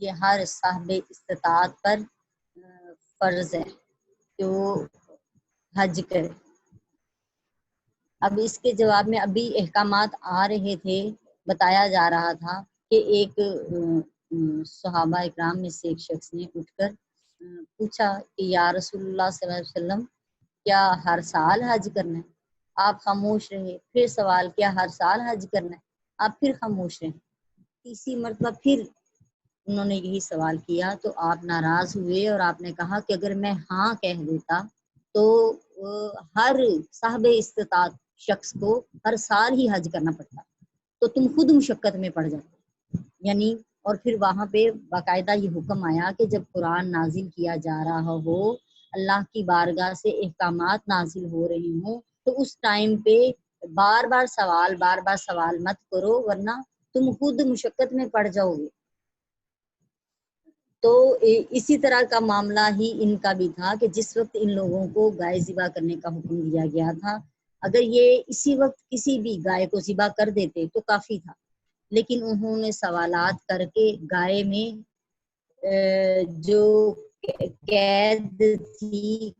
یہ ہر صاحب استطاعت پر فرض ہے کہ وہ حج کرے۔ اب اس کے جواب میں ابھی احکامات آ رہے تھے، بتایا جا رہا تھا کہ ایک صحابہ اکرام میں سے ایک شخص نے اٹھ کر پوچھا کہ یا رسول اللہ صلی اللہ علیہ وسلم کیا ہر سال حج کرنا ہے؟ آپ خاموش رہے۔ پھر سوال کیا ہر سال حج کرنا ہے؟ آپ پھر خاموش رہے۔ تیسری مرتبہ پھر انہوں نے یہی سوال کیا تو آپ ناراض ہوئے اور آپ نے کہا کہ اگر میں ہاں کہہ دیتا تو ہر صاحب استطاعت شخص کو ہر سال ہی حج کرنا پڑتا، تو تم خود مشقت میں پڑ جاتے۔ یعنی اور پھر وہاں پہ باقاعدہ یہ حکم آیا کہ جب قرآن نازل کیا جا رہا ہو، اللہ کی بارگاہ سے احکامات نازل ہو رہے ہوں، تو اس ٹائم پہ بار بار سوال مت کرو، ورنہ تم خود مشقت میں پڑ جاؤ گے۔ تو اسی طرح کا معاملہ ہی ان کا بھی تھا کہ جس وقت ان لوگوں کو گائے ذبح کرنے کا حکم دیا گیا تھا، اگر یہ اسی وقت کسی بھی گائے کو ذبح کر دیتے تو کافی تھا، لیکن انہوں نے سوالات کر کے گائے میں جو قید تھی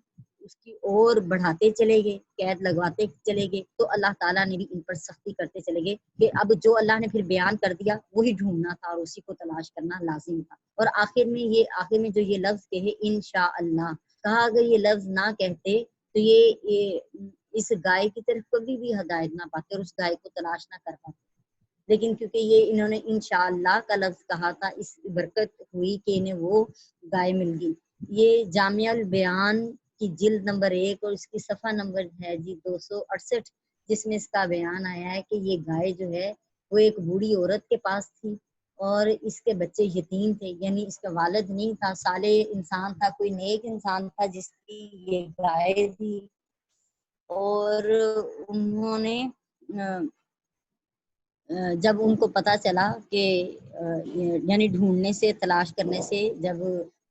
اس کی اور بڑھاتے چلے گئے، قید لگواتے چلے گئے، تو اللہ تعالیٰ نے بھی ان پر سختی کرتے چلے گئے کہ اب جو اللہ نے پھر بیان کر دیا وہی ڈھونڈنا تھا اور اسی کو تلاش کرنا لازم تھا۔ اور آخر میں جو یہ لفظ کہے انشاءاللہ کہا، اگر یہ لفظ نہ کہتے تو یہ اس گائے کی طرف کبھی بھی ہدایت نہ پاتے اور اس گائے کو تلاش نہ کر پاتے، لیکن کیونکہ یہ انہوں نے انشاءاللہ کا لفظ کہا تھا، اس برکت ہوئی کہ انہیں وہ گائے مل گئی۔ یہ جامع البیان کی جلد نمبر 1 اور اس کی صفحہ نمبر ہے جی 268، جس میں اس کا بیان آیا ہے کہ یہ گائے جو ہے وہ ایک بوڑھی عورت کے پاس تھی اور اس کے بچے یتیم تھے، یعنی اس کا والد نہیں تھا، صالح انسان تھا، کوئی نیک انسان تھا جس کی یہ گائے تھی، اور انہوں نے جب ان کو پتا چلا کہ یعنی ڈھونڈنے سے، تلاش کرنے سے، جب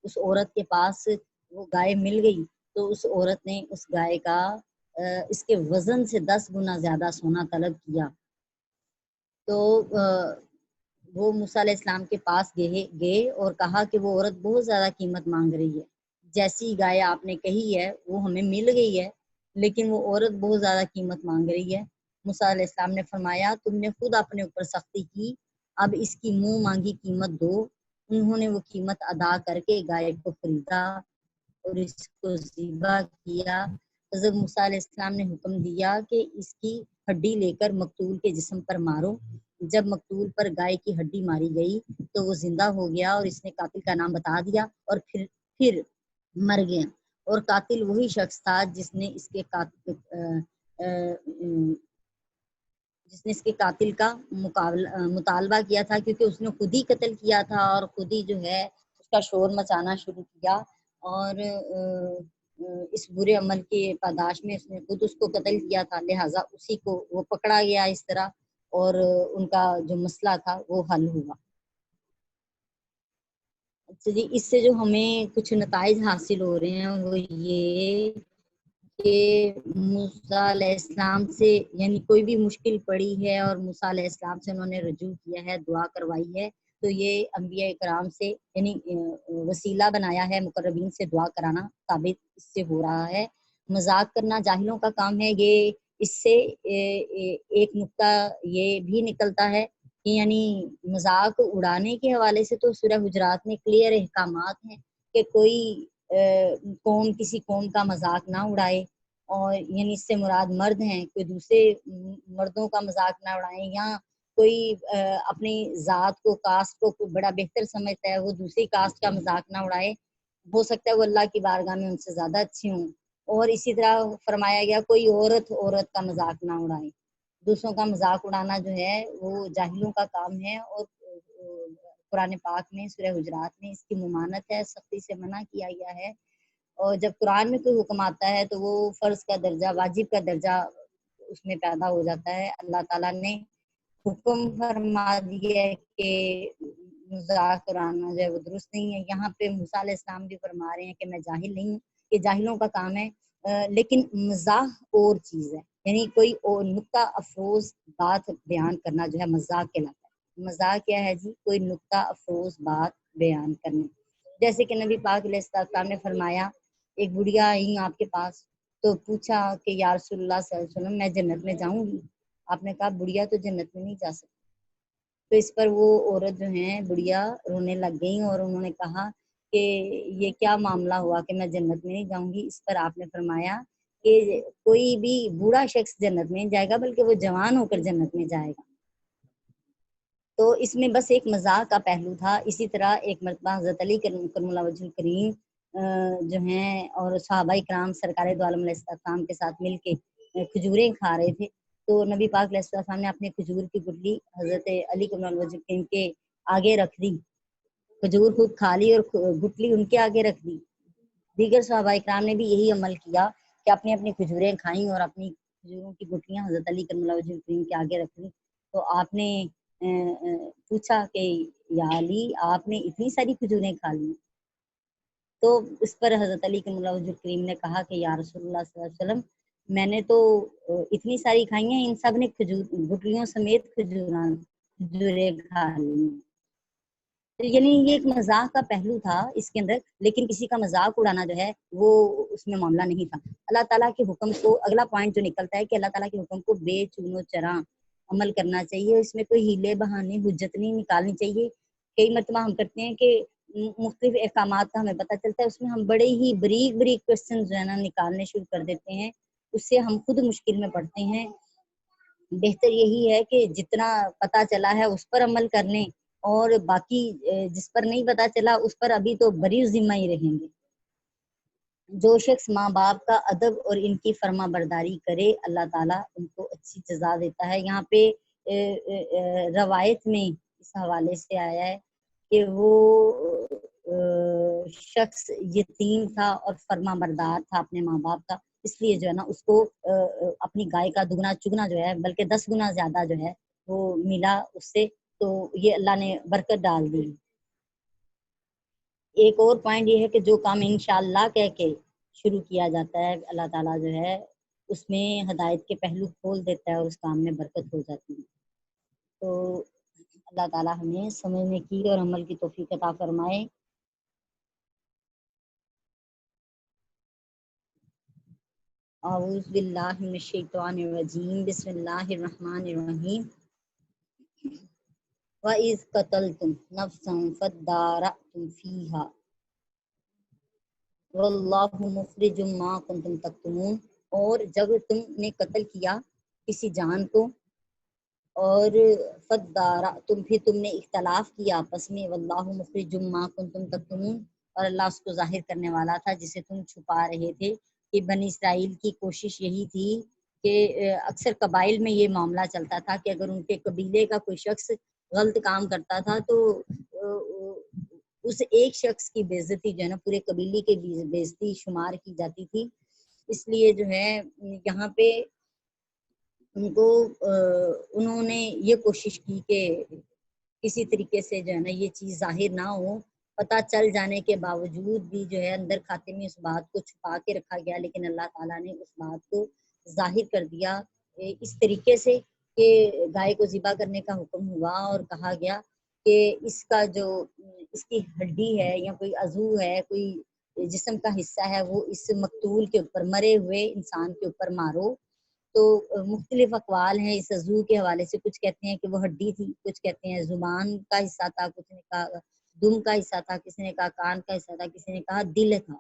اس عورت کے پاس وہ گائے مل گئی تو اس عورت نے اس گائے کا اس کے وزن سے 10 گنا زیادہ سونا طلب کیا۔ تو وہ موسیٰ علیہ السلام کے پاس گئے اور کہا کہ وہ عورت بہت زیادہ قیمت مانگ رہی ہے، جیسی گائے آپ نے کہی ہے وہ ہمیں مل گئی ہے، لیکن وہ عورت بہت زیادہ قیمت مانگ رہی ہے۔ موسیٰ علیہ السلام نے فرمایا تم نے خود اپنے اوپر سختی کی، اب اس کی منہ مانگی قیمت دو۔ انہوں نے وہ قیمت ادا کر کے گائے کو خریدا اور اس کو ذبح کیا۔ حضرت موسیٰ علیہ السلام نے حکم دیا کہ اس کی ہڈی لے کر مقتول کے جسم پر مارو۔ جب مقتول پر گائے کی ہڈی ماری گئی تو وہ زندہ ہو گیا اور اس نے قاتل کا نام بتا دیا اور پھر مر گیا، اور قاتل وہی شخص تھا جس نے اس کے قاتل کا مطالبہ کیا تھا، کیونکہ اس نے خود ہی قتل کیا تھا اور خود ہی جو ہے اس کا شور مچانا شروع کیا، اور اس برے عمل کے پاداش میں اس نے خود اس کو قتل کیا تھا، لہٰذا اسی کو وہ پکڑا گیا اس طرح، اور ان کا جو مسئلہ تھا وہ حل ہوا۔ اچھا جی، اس سے جو ہمیں کچھ نتائج حاصل ہو رہے ہیں وہ یہ کہ موسیٰ علیہ السلام سے یعنی کوئی بھی مشکل پڑی ہے اور موسیٰ علیہ السلام سے انہوں نے رجوع کیا ہے، دعا کروائی ہے، تو یہ انبیاء کرام سے یعنی وسیلہ بنایا ہے، مقربین سے دعا کرانا ثابت اس سے ہو رہا ہے۔ مذاق کرنا جاہلوں کا کام ہے، یہ اس سے ایک نقطہ یہ بھی نکلتا ہے کہ یعنی مذاق اڑانے کے حوالے سے تو سورہ حجرات میں کلیئر احکامات ہیں کہ کوئی قوم کسی قوم کا مذاق نہ اڑائے، اور یعنی اس سے مراد مرد ہیں، کوئی دوسرے مردوں کا مذاق نہ اڑائیں، یا کوئی اپنی ذات کو، کاسٹ کو بڑا بہتر سمجھتا ہے وہ دوسری کاسٹ کا مذاق نہ اڑائے، ہو سکتا ہے وہ اللہ کی بارگاہ میں ان سے زیادہ اچھی ہوں۔ اور اسی طرح فرمایا گیا کوئی عورت کا مذاق نہ اڑائے، دوسروں کا مذاق اڑانا جو ہے وہ جاہلوں کا کام ہے، اور قرآن پاک میں سورہ حجرات میں اس کی ممانعت ہے، سختی سے منع کیا گیا ہے، اور جب قرآن میں کوئی حکم آتا ہے تو وہ فرض کا درجہ، واجب کا درجہ اس میں پیدا ہو جاتا ہے۔ اللہ تعالیٰ نے حکم فرما دیا ہے کہ مذاق اڑانا جو ہے وہ درست نہیں ہے۔ یہاں پہ موسیٰ علیہ السلام بھی فرما رہے ہیں کہ میں جاہل نہیں ہوں، یہ جاہلوں کا کام ہے، لیکن مزاح اور چیز ہے، یعنی کوئی اور نکتہ افروز بات بیان کرنا جو ہے مزاح کہلاتا ہے۔ مزاح کیا ہے جی؟ کوئی نکتہ افروز بات بیان کرنے. جیسے کہ نبی پاک علیہ السلام نے فرمایا ایک بڑھیا آئی آپ کے پاس تو پوچھا کہ یا رسول اللہ صلی اللہ علیہ وسلم میں جنت میں جاؤں گی؟ آپ نے کہا بڑھیا تو جنت میں نہیں جا سکتی. تو اس پر وہ عورت جو ہیں بڑھیا رونے لگ گئیں اور انہوں نے کہا کہ یہ کیا معاملہ ہوا کہ میں جنت میں نہیں جاؤں گی. اس پر آپ نے فرمایا کہ کوئی بھی بوڑھا شخص جنت میں نہیں جائے گا بلکہ وہ جوان ہو کر جنت میں جائے گا. تو اس میں بس ایک مذاق کا پہلو تھا. اسی طرح ایک مرتبہ حضرت علی کرم اللہ وجہ الکریم جو ہیں اور صحابہ کرام سرکار دو عالم علیہ السلام کے ساتھ مل کے کھجوریں کھا رہے تھے. تو نبی پاک علیہ السلام نے اپنے کھجور کی گٹلی حضرت علی کرم اللہ وجہ الکریم کے آگے رکھ دی. کھجور خود کھا لی اور گٹلی ان کے آگے رکھ دی. دیگر صحابہ کرام نے بھی یہی عمل کیا کہ اپنی اپنی کھجوریں کھائیں اور اپنی کھجوروں کی گٹلیاں حضرت علی کرم اللہ وجہ الکریم کے آگے رکھ دی. تو آپ نے پوچھا کہ یا علی آپ نے اتنی ساری کھجوریں کھا لی؟ تو اس پر حضرت علی کرم اللہ وجہ الکریم نے کہا کہ یا رسول اللہ صلی اللہ علیہ وسلم میں نے تو اتنی ساری کھائی ہیں ان سب نے گٹلیوں سمیت کھجوریں کھا لی. یعنی یہ ایک مذاق کا پہلو تھا اس کے اندر لیکن کسی کا مذاق اڑانا جو ہے وہ اس میں معاملہ نہیں تھا. اللہ تعالیٰ کے حکم کو اگلا پوائنٹ جو نکلتا ہے کہ اللہ تعالیٰ کے حکم کو بے چون و چرا عمل کرنا چاہیے. اس میں کوئی ہیلے بہانے حجت نہیں نکالنی چاہیے. کئی مرتبہ ہم کرتے ہیں کہ مختلف احکامات کا ہمیں پتہ چلتا ہے اس میں ہم بڑے ہی بریک بریک کوسچن جو ہے نا نکالنے شروع کر دیتے ہیں. اس سے ہم خود مشکل میں پڑتے ہیں. بہتر یہی ہے کہ جتنا پتہ چلا ہے اس پر عمل کر لیں اور باقی جس پر نہیں پتہ چلا اس پر ابھی تو بری ذمہ ہی رہیں گے. جو شخص ماں باپ کا ادب اور ان کی فرما برداری کرے اللہ تعالیٰ ان کو اچھی جزا دیتا ہے. یہاں پہ روایت میں اس حوالے سے آیا ہے کہ وہ شخص یتیم تھا اور فرما بردار تھا اپنے ماں باپ کا اس لیے جو ہے نا اس کو اپنی گائے کا دگنا چگنا جو ہے بلکہ 10 گنا زیادہ جو ہے وہ ملا اس سے. تو یہ اللہ نے برکت ڈال دی. ایک اور پوائنٹ یہ ہے کہ جو کام انشاءاللہ کہہ کے شروع کیا جاتا ہے اللہ تعالیٰ جو ہے اس میں ہدایت کے پہلو کھول دیتا ہے اور اس کام میں برکت ہو جاتی ہے. تو اللہ تعالیٰ ہمیں سمجھنے کی اور عمل کی توفیق عطا فرمائے. اعوذ باللہ من الشیطان الرجیم بسم اللہ الرحمن الرحیم. وَإِذْ قَتَلْتُمْ نَفْسًا فَادَّارَأْتُمْ فِيهَا وَاللَّهُ مُخْرِجٌ مَا كُنْتُمْ تَكْتُمُونَ. اور جب تم نے قتل کیا کسی جان کو اور فَادَّارَأْتُمْ پھر تم نے اختلاف کیا آپس میں وَاللَّهُ مُخْرِجٌ مَا كُنْتُمْ تَكْتُمُونَ اور اللہ اس کو ظاہر کرنے والا تھا جسے تم چھپا رہے تھے. کہ بنی اسرائیل کی کوشش یہی تھی کہ اکثر قبائل میں یہ معاملہ چلتا تھا کہ اگر ان کے قبیلے کا کوئی شخص غلط کام کرتا تھا تو اس ایک شخص کی بے عزتی جو ہے نا پورے قبیلے کی بے عزتی شمار کی جاتی تھی. اس لیے جو ہے یہاں پہ ان کو انہوں نے یہ کوشش کی کہ کسی طریقے سے جو ہے نا یہ چیز ظاہر نہ ہو. پتہ چل جانے کے باوجود بھی جو ہے اندر کھاتے میں اس بات کو چھپا کے رکھا گیا لیکن اللہ تعالیٰ نے اس بات کو ظاہر کر دیا اس طریقے سے کہ گائے کو ذبح کرنے کا حکم ہوا اور کہا گیا کہ اس کا جو اس کی ہڈی ہے یا کوئی عضو ہے کوئی جسم کا حصہ ہے وہ اس مقتول کے اوپر مرے ہوئے انسان کے اوپر مارو. تو مختلف اقوال ہیں اس عضو کے حوالے سے. کچھ کہتے ہیں کہ وہ ہڈی تھی, کچھ کہتے ہیں زبان کا حصہ تھا, کچھ نے کہا دم کا حصہ تھا, کسی نے کہا کان کا حصہ تھا, کسی نے کہا دل تھا.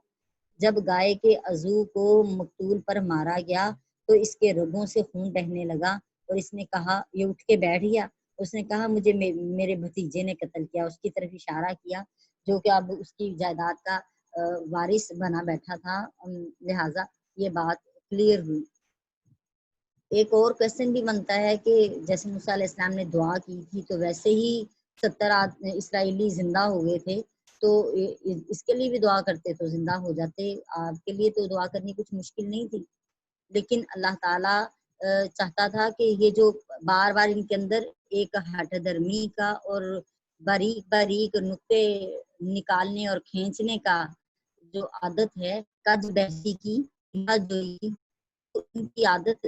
جب گائے کے عضو کو مقتول پر مارا گیا تو اس کے رگوں سے خون بہنے لگا اور اس نے کہا یہ اٹھ کے بیٹھ گیا. اس نے کہا مجھے میرے بھتیجے نے قتل کیا. اس کی طرف اشارہ کیا جو کہ اب اس کی جائیداد کا وارث بنا بیٹھا تھا, لہٰذا یہ بات کلیئر ہوئی. ایک اور کوشچن بھی بنتا ہے کہ جیسے موسیٰ علیہ السلام نے دعا کی تھی تو ویسے ہی 70 اسرائیلی زندہ ہو گئے تھے تو اس کے لیے بھی دعا کرتے تو زندہ ہو جاتے. آپ کے لیے تو دعا کرنی کچھ مشکل نہیں تھی لیکن اللہ تعالیٰ چاہتا تھا کہ یہ جو بار بار ان کے اندر ایک ہٹ درمی کا اور باریک باریک نقطے نکالنے اور کھینچنے کا جو عادت ہے کج بحثی کی ان کی عادت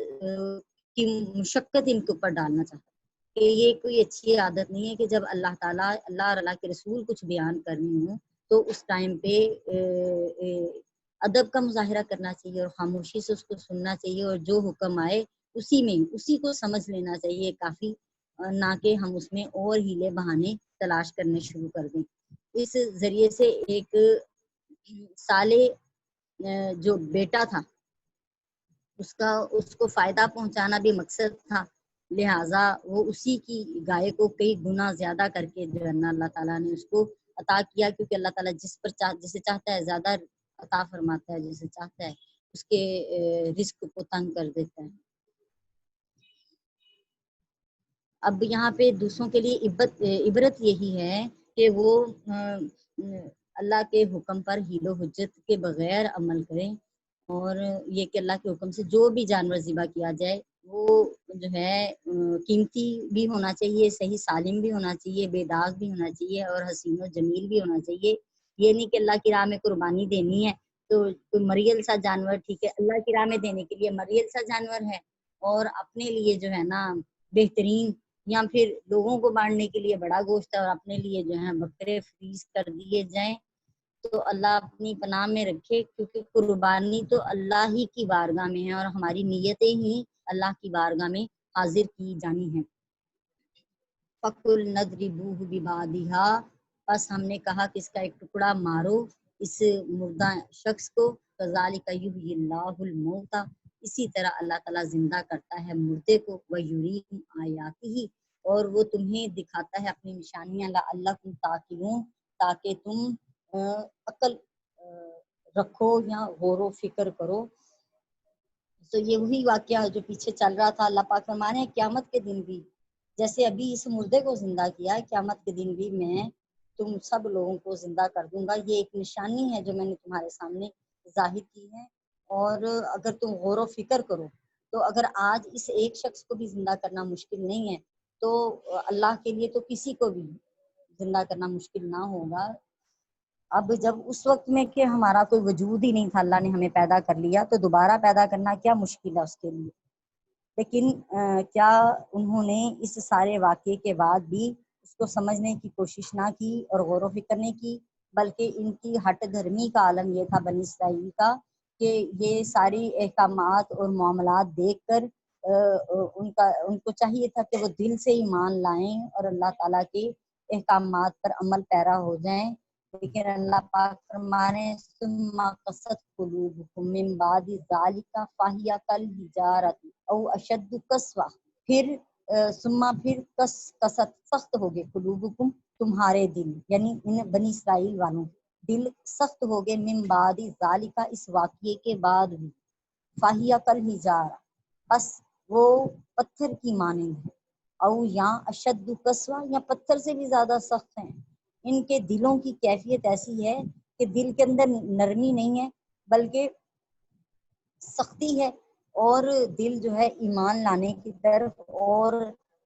کی مشقت ان کے اوپر ڈالنا چاہتا. کہ یہ کوئی اچھی عادت نہیں ہے کہ جب اللہ تعالیٰ اللہ اور اللہ کے رسول کچھ بیان کرنے ہوں تو اس ٹائم پہ ادب کا مظاہرہ کرنا چاہیے اور خاموشی سے اس کو سننا چاہیے، اور جو حکم آئے اسی کو سمجھ لینا چاہیے کافی، نہ کہ ہم اس میں اور ہیلے بہانے تلاش کرنے شروع کر دیں۔ اس ذریعے سے ایک صالح جو بیٹا تھا اس کو فائدہ پہنچانا بھی مقصد تھا، لہٰذا وہ اسی کی گائے کو کئی گنا زیادہ کر کے جو ہے نا اللہ تعالیٰ نے اس کو عطا کیا، کیونکہ اللہ تعالیٰ جسے چاہتا ہے زیادہ عطا فرماتا ہے، جسے چاہتا ہے اس کے رزق کو تنگ کر دیتا ہے۔ اب یہاں پہ دوسروں کے لیے عبرت یہی ہے کہ وہ اللہ کے حکم پر حیل و حجت کے بغیر عمل کریں، اور یہ کہ اللہ کے حکم سے جو بھی جانور ذبح کیا جائے وہ جو ہے قیمتی بھی ہونا چاہیے، صحیح سالم بھی ہونا چاہیے، بے داغ بھی ہونا چاہیے، اور حسین و جمیل بھی ہونا چاہیے۔ یہ نہیں کہ اللہ کی راہ میں قربانی دینی ہے تو کوئی مریل سا جانور، ٹھیک ہے اللہ کی راہ میں دینے کے لیے مریل سا جانور ہے، اور اپنے لیے جو ہے نا بہترین، یا پھر لوگوں کو بانٹنے کے لیے بڑا گوشت ہے اور اپنے لیے جو ہے بکرے فریز کر دیے جائیں، تو اللہ اپنی پناہ میں رکھے، کیونکہ قربانی تو اللہ ہی کی بارگاہ میں ہے اور ہماری نیتیں ہی اللہ کی بارگاہ میں حاضر کی جانی ہیں۔ فَقُلْ نَضْرِبُوهُ بِبَعْضِهَا، بس ہم نے کہا کہ اس کا ایک ٹکڑا مارو اس مردہ شخص کو، كَذَلِكَ يُحْيِي اللَّهُ الْمَوْتَى، اسی طرح اللہ تعالیٰ زندہ کرتا ہے مردے کو، وَيُرِيكُمْ آيَاتِهِ، اور وہ تمہیں دکھاتا ہے اپنی نشانیاں، لَعَلَّكُمْ تَعْقِلُونَ، تاکہ تم عقل رکھو یا غور و فکر کرو۔ تو یہ وہی واقعہ جو پیچھے چل رہا تھا، اللہ پاک فرما رہے ہیں قیامت کے دن بھی جیسے ابھی اس مردے کو زندہ کیا ہے، قیامت کے دن بھی میں تم سب لوگوں کو زندہ کر دوں گا۔ یہ ایک نشانی ہے جو میں نے تمہارے سامنے ظاہر کی ہے، اور اگر تم غور و فکر کرو تو اگر آج اس ایک شخص کو بھی زندہ کرنا مشکل نہیں ہے تو اللہ کے لیے تو کسی کو بھی زندہ کرنا مشکل نہ ہوگا۔ اب جب اس وقت میں کہ ہمارا کوئی وجود ہی نہیں تھا، اللہ نے ہمیں پیدا کر لیا، تو دوبارہ پیدا کرنا کیا مشکل ہے اس کے لیے۔ لیکن کیا انہوں نے اس سارے واقعے کے بعد بھی اس کو سمجھنے کی کوشش نہ کی اور غور و فکر نہیں کی، بلکہ ان کی ہٹ دھرمی کا عالم یہ تھا بنی اسرائیل کا کہ یہ ساری احکامات اور معاملات دیکھ کر ان کو چاہیے تھا کہ وہ دل سے ایمان لائیں اور اللہ تعالیٰ کے احکامات پر عمل پیرا ہو جائیں، لیکن اللہ پاک فرمانے ثم قست قلوبکم من بعد ذالک فہی کالحجارۃ او اشد قسوہ، پھر پھر قست سخت ہو گئے، قلوبکم تمہارے دل، یعنی ان بنی اسرائیل والوں دل سخت ہو گئے، من بعد ذالک اس واقعے کے بعد بھی، فہی کالحجارۃ بس وہ پتھر کی مانند ہے، او یا اشد قسوہ یا پتھر سے بھی زیادہ سخت ہیں۔ ان کے دلوں کی کیفیت ایسی ہے کہ دل کے اندر نرمی نہیں ہے بلکہ سختی ہے، اور دل جو ہے ایمان لانے کی طرف اور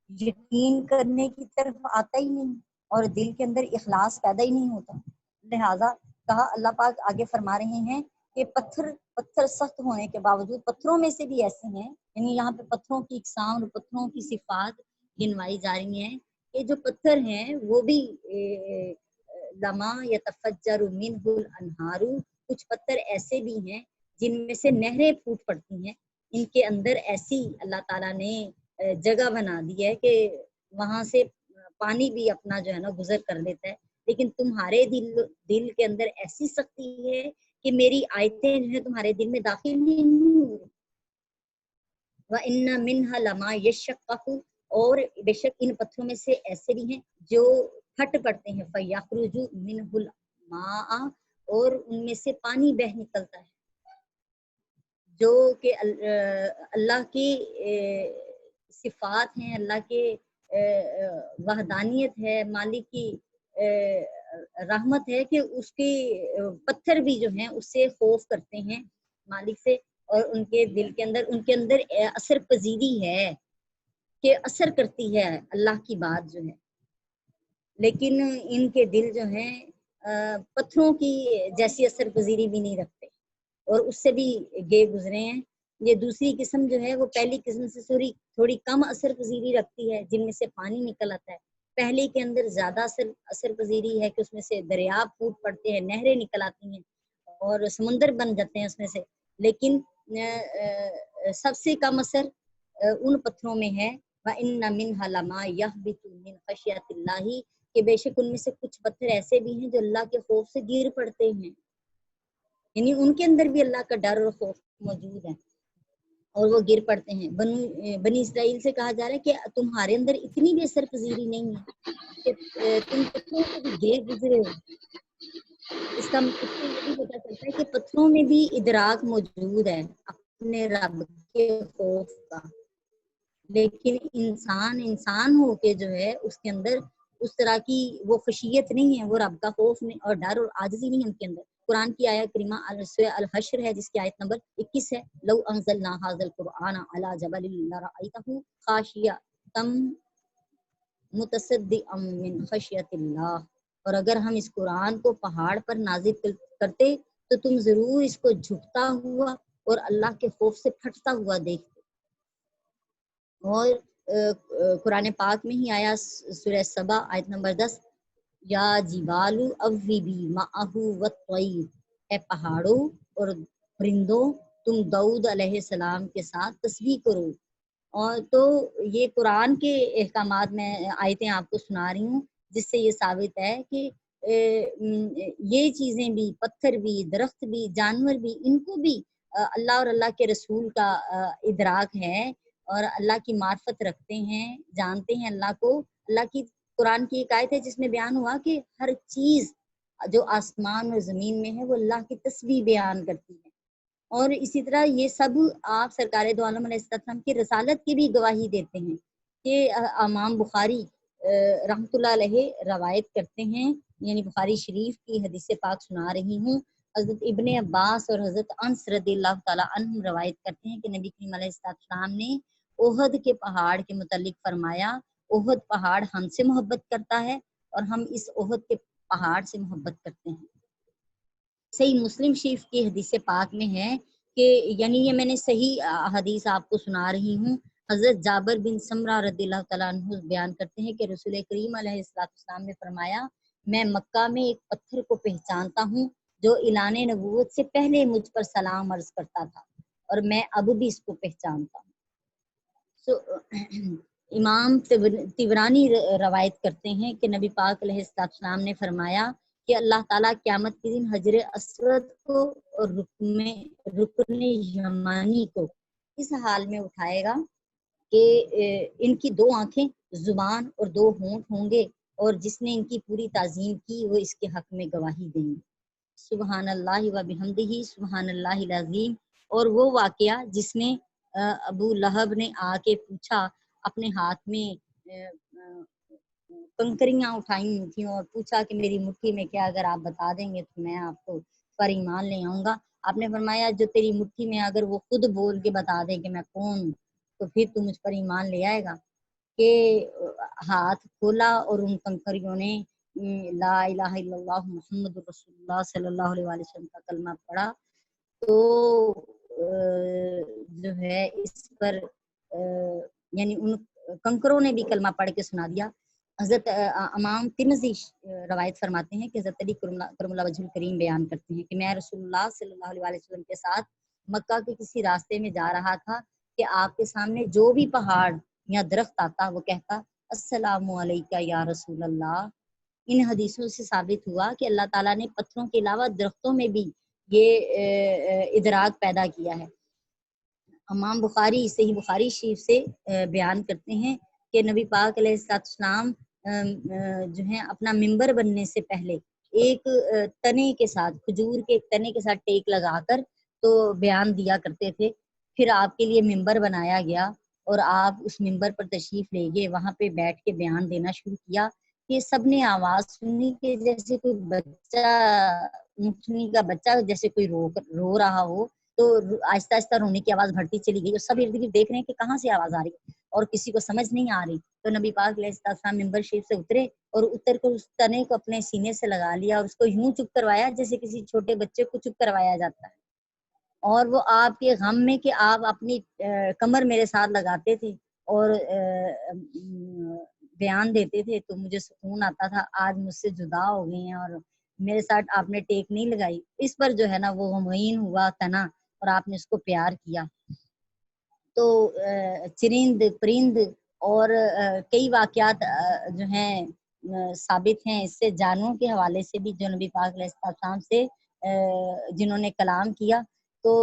یقین کرنے کی طرف آتا ہی نہیں، اور دل کے اندر اخلاص پیدا ہی نہیں ہوتا۔ لہذا کہا اللہ پاک آگے فرما رہے ہیں کہ پتھر سخت ہونے کے باوجود پتھروں میں سے بھی ایسے ہیں، یعنی یہاں پہ پتھروں کی اقسام اور پتھروں کی صفات گنوائی جا رہی ہیں کہ جو پتھر ہیں وہ بھی لما یتفجر منہ الانہار، کچھ پتھر ایسے بھی ہیں جن میں سے نہریں پھوٹ پڑتی ہیں، ان کے اندر ایسی اللہ تعالیٰ نے جگہ بنا دی ہے کہ وہاں سے پانی بھی اپنا جو ہے نا گزر کر لیتا ہے، لیکن تمہارے دل کے اندر ایسی سختی ہے کہ میری آیتیں جو ہے تمہارے دل میں داخل نہیں ہو رہی۔ وَإِنَّ مِنْهَا لَمَا يَشَّقَّقُ، اور بے شک ان پتھروں میں سے ایسے بھی ہیں جو پھٹ پڑتے ہیں، فَيَخْرُجُ مِنْهُ الْمَاءُ، اور ان میں سے پانی بہ نکلتا ہے، جو کہ اللہ کی صفات ہیں، اللہ کے وحدانیت ہے، مالک کی رحمت ہے کہ اس کے پتھر بھی جو ہیں اس سے خوف کرتے ہیں مالک سے، اور ان کے دل کے اندر ان کے اندر اثر پذیری ہے کہ اثر کرتی ہے اللہ کی بات جو ہے، لیکن ان کے دل جو ہیں پتھروں کی جیسی اثر پذیری بھی نہیں رکھتے، اور اس سے بھی گئے گزرے ہیں۔ یہ دوسری قسم جو ہے وہ پہلی قسم سے تھوڑی کم اثر پذیری رکھتی ہے، جن میں سے پانی نکل آتا ہے۔ پہلے کے اندر زیادہ اثر پذیری ہے کہ اس میں سے دریا پھوٹ پڑتے ہیں، نہریں نکل آتی ہیں اور سمندر بن جاتے ہیں اس میں سے۔ لیکن سب سے کم اثر ان پتھروں میں ہے وَإِنَّ مِنْهَا لَمَا يَهْبِطُ مِنْ خَشْيَةِ اللَّهِ، کہ بے شک ان میں سے کچھ پتھر ایسے بھی ہیں جو اللہ کے خوف سے گر پڑتے ہیں، یعنی ان کے اندر بھی اللہ کا ڈر اور خوف موجود ہے اور وہ گر پڑتے ہیں۔ بنی اسرائیل سے کہا جا رہا ہے کہ تمہارے اندر اتنی بھی اثر پذیری نہیں ہے کہ تم پتھروں سے بھی گر گزرے ہو۔ اس کا اس سے یہ بھی پتا چلتا ہے کہ پتھروں میں بھی ادراک موجود ہے اپنے رب کے خوف کا، لیکن انسان ہو کے جو ہے اس کے اندر اس طرح کی وہ خشیت نہیں ہے، وہ رب کا خوف نہیں اور ڈر اور عاجزی نہیں ہے ان کے اندر۔ قرآن کی آیت کریمہ سورہ الحشر ہے جس کی آیت نمبر 21 ہے، لو انزلنا ھذا القرآن علی جبل لرأیتہ خاشعا متصدعا من خشیۃ اللہ، اور اگر ہم اس قرآن کو پہاڑ پر نازل کرتے تو تم ضرور اس کو جھکتا ہوا اور اللہ کے خوف سے پھٹتا ہوا دیکھتے۔ اور قرآن پاک میں ہی آیا سورہ سبا آیت نمبر 10، یا جبال اوبی معہ والطیر، اے پہاڑوں اور پرندوں تم داؤد علیہ السلام کے ساتھ تسبیح کرو۔ اور تو یہ قرآن کے احکامات میں آیتیں آپ کو سنا رہی ہوں جس سے یہ ثابت ہے کہ یہ چیزیں بھی، پتھر بھی، درخت بھی، جانور بھی، ان کو بھی اللہ اور اللہ کے رسول کا ادراک ہے اور اللہ کی معرفت رکھتے ہیں، جانتے ہیں اللہ کو۔ اللہ کی قرآن کی ایک آیت ہے جس میں بیان ہوا کہ ہر چیز جو آسمان اور زمین میں ہے وہ اللہ کی تسبیح بیان کرتی ہے۔ اور اسی طرح یہ سب آپ سرکار دو عالم علیہ السلام کی رسالت کی بھی گواہی دیتے ہیں کہ امام بخاری رحمۃ اللہ علیہ روایت کرتے ہیں، یعنی بخاری شریف کی حدیث پاک سنا رہی ہوں۔ حضرت ابن عباس اور حضرت انس رضی اللہ تعالیٰ عنہ روایت کرتے ہیں کہ نبی کریم علیہ السلام نے احد کے پہاڑ کے متعلق فرمایا، احد پہاڑ ہم سے محبت کرتا ہے اور ہم اس احد کے پہاڑ سے محبت کرتے ہیں۔ صحیح مسلم شریف کی حدیث پاک میں ہے کہ یعنی یہ میں نے صحیح حدیث آپ کو سنا رہی ہوں، حضرت جابر بن سمرہ رضی اللہ تعالیٰ عنہ بیان کرتے ہیں کہ رسول کریم علیہ السلام نے فرمایا، میں مکہ میں ایک پتھر کو پہچانتا ہوں جو اعلان نبوت سے پہلے مجھ پر سلام عرض کرتا تھا اور میں اب بھی اس کو پہچانتا ہوں۔ امام طبرانی روایت کرتے ہیں کہ نبی پاک علیہ السلام نے فرمایا کہ اللہ تعالیٰ قیامت کے دن حجر اسود کو اور رکن یمانی کو اس حال میں اٹھائے گا کہ ان کی 2 آنکھیں، زبان اور 2 ہونٹ ہوں گے، اور جس نے ان کی پوری تعظیم کی وہ اس کے حق میں گواہی دیں گے۔ سبحان اللہ و بحمدہ سبحان اللہ العظیم۔ اور وہ واقعہ جس نے ابو لہب نے آ کے پوچھا، اپنے ہاتھ میں کنکریاں اٹھائی تھیں اور پوچھا کہ میری مٹھی میں کیا، اگر آپ بتا دیں گے تو میں آپ کو پر ایمان لے آؤں گا۔ آپ نے فرمایا جو تیری مٹھی میں اگر وہ خود بول کے بتا دے کہ میں کون ہوں تو پھر تو مجھ پر ایمان لے آئے گا۔ کہ ہاتھ کھولا اور ان کنکریوں نے لا الہ الا اللہ محمد رسول اللہ صلی اللہ علیہ وسلم کا کلمہ پڑھا، تو جو ہے اس پر یعنی ان کنکروں نے بھی کلمہ پڑھ کے سنا دیا۔ حضرت امام ترمذی روایت فرماتے ہیں کہ حضرت علی کرم اللہ وجہ الکریم بیان کرتے ہیں کہ میں رسول اللہ صلی اللہ علیہ وسلم کے ساتھ مکہ کے کسی راستے میں جا رہا تھا کہ آپ کے سامنے جو بھی پہاڑ یا درخت آتا وہ کہتا السلام علیکہ یا رسول اللہ۔ ان حدیثوں سے ثابت ہوا کہ اللہ تعالیٰ نے پتھروں کے علاوہ درختوں میں بھی یہ ادراک پیدا کیا ہے۔ امام بخاری صحیح بخاری شریف سے بیان کرتے ہیں کہ نبی پاک علیہ السلام جو ہے اپنا ممبر بننے سے پہلے ایک تنے کے ساتھ، کھجور کے ایک تنے کے ساتھ ٹیک لگا کر تو بیان دیا کرتے تھے۔ پھر آپ کے لیے ممبر بنایا گیا اور آپ اس ممبر پر تشریف لے گئے، وہاں پہ بیٹھ کے بیان دینا شروع کیا کہ سب نے آواز سنی کہ جیسے کوئی بچہ، مٹھنی کا بچہ جیسے کوئی رو رہا ہو، تو آہستہ آہستہ رونے کی آواز بڑھتی چلی گئی اور سب ارد گرد دیکھ رہے ہیں کہ کہاں سے آواز آ رہی ہے اور کسی کو سمجھ نہیں آ رہی۔ تو نبی پاک علیہ السلام ممبر شریف سے اترے اور اتر کر اس تنے کو اپنے سینے سے لگا لیا اور اس کو یوں چپ کروایا جیسے کسی چھوٹے بچے کو چپ کروایا جاتا ہے، اور وہ آپ کے غم میں کہ آپ اپنی کمر میرے ساتھ لگاتے تھے اور بیان دیتے تھے تو مجھے سکون آتا تھا. آج مجھ سے جدا ہو گئی ہیں اور میرے ساتھ آپ نے ٹیک نہیں لگائی. اس پر جو ہے نا وہ مہین ہوا تنا اور آپ نے اس کو پیار کیا. تو چرند پرند اور کئی واقعات جو ہیں ثابت ہیں اس سے. جانوں کے حوالے سے بھی جو نبی پاک علیہ السلام سے جنہوں نے کلام کیا تو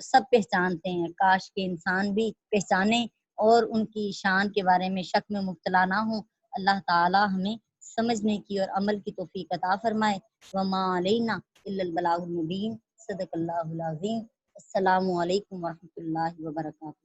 سب پہچانتے ہیں. کاش کے انسان بھی پہچانے اور ان کی شان کے بارے میں شک میں مبتلا نہ ہوں. اللہ تعالی ہمیں سمجھنے کی اور عمل کی توفیق عطا فرمائے. وما علینا الا البلاغ المبین. صدق اللہ العظیم. السلام علیکم ورحمۃ اللہ وبرکاتہ.